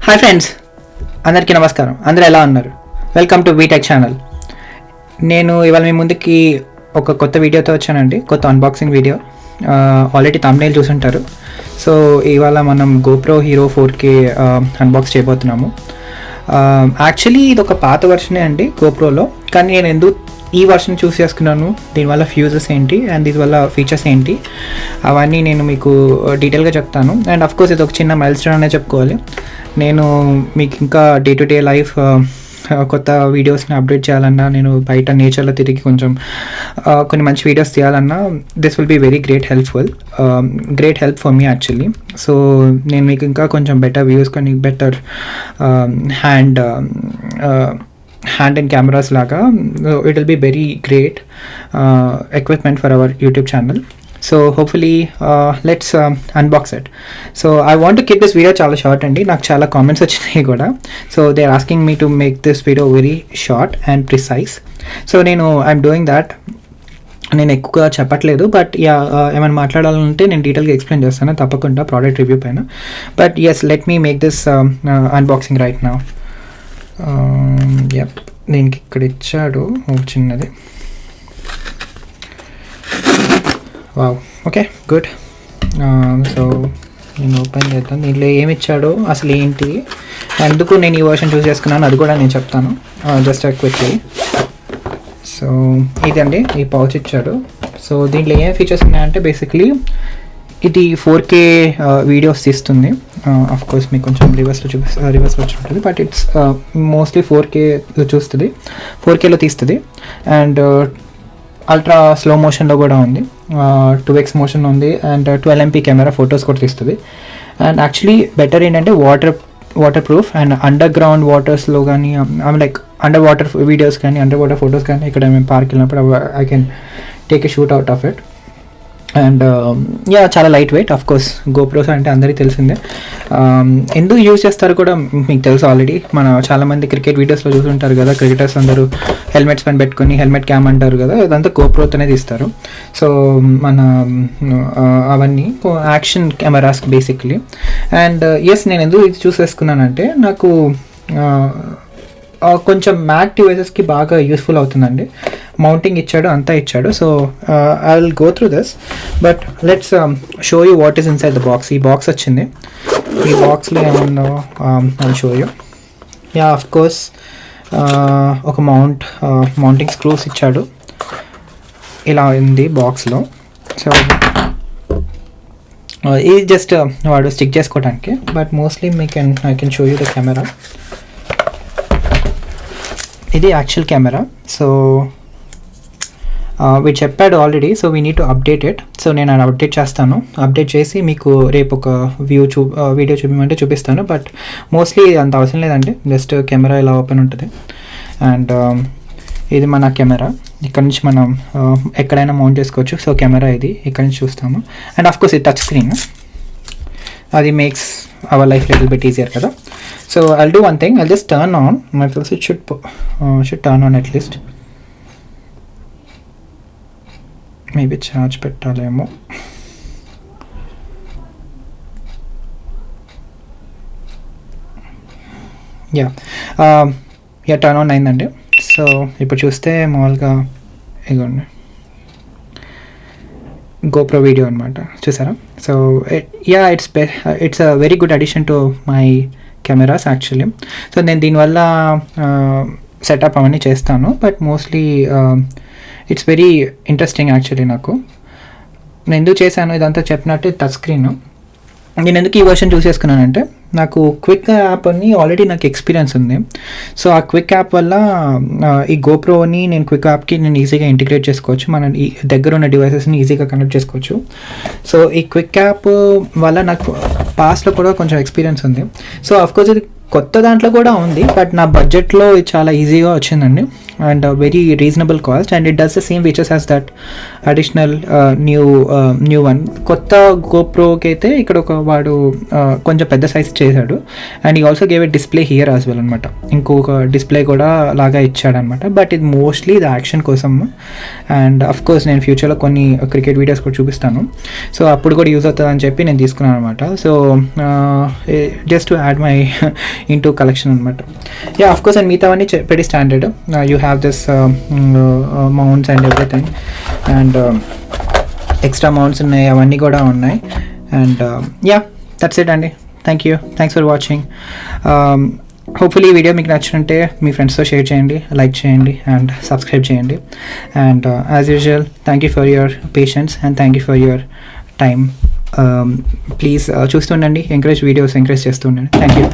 Hi friends, అందరికీ నమస్కారం. అందరూ ఎలా ఉన్నారు? Welcome to VTEC channel. నేను ఇవాళ మీ ముందుకి ఒక కొత్త వీడియోతో వచ్చానండి, కొత్త అన్బాక్సింగ్ వీడియో. ఆల్రెడీ థంబ్నెయిల్ చూసుంటారు. సో ఇవాళ మనం GoPro Hero 4K అన్బాక్స్ చేయబోతున్నాము. యాక్చువల్లీ ఇది ఒక పాత వర్షనే అండి GoProలో, కానీ నేను ఎందుకు ఈ వర్షన్ చూస్ చేసుకున్నాను, దీనివల్ల ఫ్యూజెస్ ఏంటి అండ్ దీనివల్ల ఫీచర్స్ ఏంటి అవన్నీ నేను మీకు డీటెయిల్గా చెప్తాను. అండ్ అఫ్కోర్స్ ఇది ఒక చిన్న మైల్ స్టోన్ అనే చెప్పుకోవాలి. నేను మీకు ఇంకా డే టు డే లైఫ్ కొత్త వీడియోస్ని అప్డేట్ చేయాలన్నా, నేను బయట నేచర్లో తిరిగి కొంచెం కొన్ని మంచి వీడియోస్ తీయాలన్నా this will be very great help for me actually. So నేను మీకు ఇంకా కొంచెం బెటర్ వ్యూస్, కొన్ని బెటర్ హ్యాండ్ అండ్ కెమెరాస్ లాగా it will be very great equipment for our YouTube channel. So hopefully let's unbox it. So I want to keep this video చాలా short అండి. నాకు చాలా కామెంట్స్ వచ్చినాయి కూడా. So they are asking me to make this video very short and precise. So I'm doing that. నేను ఎక్కువగా చెప్పట్లేదు, but ఏమైనా మాట్లాడాలంటే నేను డీటెయిల్గా ఎక్స్ప్లెయిన్ చేస్తాను తప్పకుండా ప్రోడక్ట్ రివ్యూ పైన. But yes, let me make this unboxing right now. దీనికి ఇక్కడ ఇచ్చాడు ఒక చిన్నది. Wow, okay, good. సో నేను ఓపెన్ చేద్దాం. దీంట్లో ఏమి ఇచ్చాడో, అసలు ఏంటి, ఎందుకు నేను ఈ వర్షన్ చూస్ చేసుకున్నాను అది కూడా నేను చెప్తాను జస్ట్ క్విక్లీ. సో ఇదండి, ఈ పౌచ్ ఇచ్చాడు. సో దీంట్లో ఏం ఫీచర్స్ ఉన్నాయంటే బేసిక్లీ ఇది 4K వీడియోస్ తీస్తుంది. కోర్స్ మీకు కొంచెం రివర్స్లో వచ్చి ఉంటుంది, బట్ ఇట్స్ మోస్ట్లీ 4Kలో చూస్తుంది, 4Kలో తీస్తుంది. అండ్ అల్ట్రా స్లో మోషన్లో కూడా ఉంది, 2x మోషన్ ఉంది, అండ్ 12MP కెమెరా ఫొటోస్ కూడా తీస్తుంది. అండ్ యాక్చువల్లీ బెటర్ ఏంటంటే waterproof and underground వాటర్స్లో కానీ, లైక్ అండర్ వాటర్ వీడియోస్ కానీ, అండర్ వాటర్ ఫొటోస్ కానీ, ఇక్కడ మేము పార్క్ వెళ్ళినప్పుడు I can take a shoot out of it. And చాలా లైట్ వెయిట్. కోర్స్ GoPros అంటే అందరికీ తెలిసిందే. ఎందుకు యూజ్ చేస్తారు కూడా మీకు తెలుసు ఆల్రెడీ. మన చాలామంది క్రికెట్ వీడియోస్లో చూసుంటారు కదా, క్రికెటర్స్ అందరూ హెల్మెట్స్ పైన పెట్టుకొని హెల్మెట్ క్యామ్ అంటారు కదా, ఇదంతా GoProతోనే తీస్తారు. సో మన అవన్నీ action cameras basically. And yes, నేను ఎందుకు ఇది చూస్ చేసుకున్నానంటే నాకు కొంచెం మ్యాక్ డివైసెస్కి బాగా యూస్ఫుల్ అవుతుందండి. మౌంటింగ్ ఇచ్చాడు, అంతా ఇచ్చాడు. So I will go through this, but let's show you what is inside the box. ఈ బాక్స్ వచ్చింది. ఈ బాక్స్లో ఏమన్నా ఐ షో యూ. కోర్స్ ఒక మౌంటింగ్ స్క్రూస్ ఇచ్చాడు. ఇలా ఉంది బాక్స్లో. సో ఇది జస్ట్ వాడు స్టిక్ చేసుకోవడానికి, but mostly I can show you the camera. ఇది యాక్చువల్ కెమెరా. సో వీడు చెప్పాడు already, so we need to update it. So నేను అది అప్డేట్ చేస్తాను. అప్డేట్ చేసి మీకు రేపు ఒక వీడియో చూపించమంటే చూపిస్తాను, బట్ మోస్ట్లీ అంత అవసరం లేదండి. జస్ట్ కెమెరా ఇలా ఓపెన్ ఉంటుంది. అండ్ ఇది మన కెమెరా. ఇక్కడ నుంచి మనం ఎక్కడైనా మౌంట్ చేసుకోవచ్చు. సో కెమెరా ఇది ఇక్కడ నుంచి చూస్తాము. అండ్ కోర్స్ ఇది టచ్ స్క్రీన్. అది makes our life little bit easier కదా. So I'll do one thing, I'll just turn on. My plus it should turn on at least. Maybe charge పెట్టాలేమో. Turn on అయిందండి. So ఇప్పుడు చూస్తే మామూలుగా ఇదిగోండి GoPro video అనమాట, చూసారా. So it's a very good addition to my cameras actually. So నేను దీనివల్ల సెటప్ అవన్నీ చేస్తాను, but mostly it's very interesting actually. నేను ఎందుకు చేశాను ఇదంతా చెప్పినట్టు టచ్ స్క్రీన్. నేను ఎందుకు ఈ వర్షన్ చూస్ చేసుకున్నానంటే నాకు క్విక్ యాప్ అని ఆల్రెడీ నాకు ఎక్స్పీరియన్స్ ఉంది. సో ఆ క్విక్ యాప్ వల్ల ఈ GoProని నేను క్విక్ యాప్కి నేను ఈజీగా ఇంటిగ్రేట్ చేసుకోవచ్చు. మన ఈ దగ్గర ఉన్న డివైసెస్ని ఈజీగా కనెక్ట్ చేసుకోవచ్చు. సో ఈ క్విక్ యాప్ వల్ల నాకు పాస్ట్లో కూడా కొంచెం ఎక్స్పీరియన్స్ ఉంది. సో అఫ్కోర్స్ ఇది కొత్త దాంట్లో కూడా ఉంది, బట్ నా బడ్జెట్లో ఇది చాలా ఈజీగా వచ్చిందండి. And very reasonable cost. And it does the same features as that additional new one. కొత్త GoProకి అయితే ఇక్కడ వాడు కొంచెం పెద్ద సైజ్ చేశాడు. అండ్ ఈ also gave a display here as well అనమాట. ఇంకొక డిస్ప్లే కూడా లాగా ఇచ్చాడనమాట. బట్ ఇది మోస్ట్లీ ఇది యాక్షన్ కోసం. అండ్ కోర్స్ నేను ఫ్యూచర్లో కొన్ని క్రికెట్ వీడియోస్ కూడా చూపిస్తాను. సో అప్పుడు కూడా యూజ్ అవుతుంది అని చెప్పి నేను తీసుకున్నాను అనమాట. So just to add my into collection అనమాట. యా ఆఫ్ కోర్స్ అండ్ మిగతావన్నీ pretty standard. You have this mounts and everything, and extra mounts ఉన్నాయి, అవన్నీ కూడా ఉన్నాయి. And yeah, that's it అండి. Thanks for watching. హోప్ఫుల్లీ ఈ వీడియో మీకు నచ్చినట్టే మీ ఫ్రెండ్స్తో షేర్ చేయండి, లైక్ చేయండి అండ్ సబ్స్క్రైబ్ చేయండి. And as usual thank you for your patience and thank you for your time. Please చూస్తుండండి, ఎంకరేజ్ చేస్తూ ఉండండి. Thank you.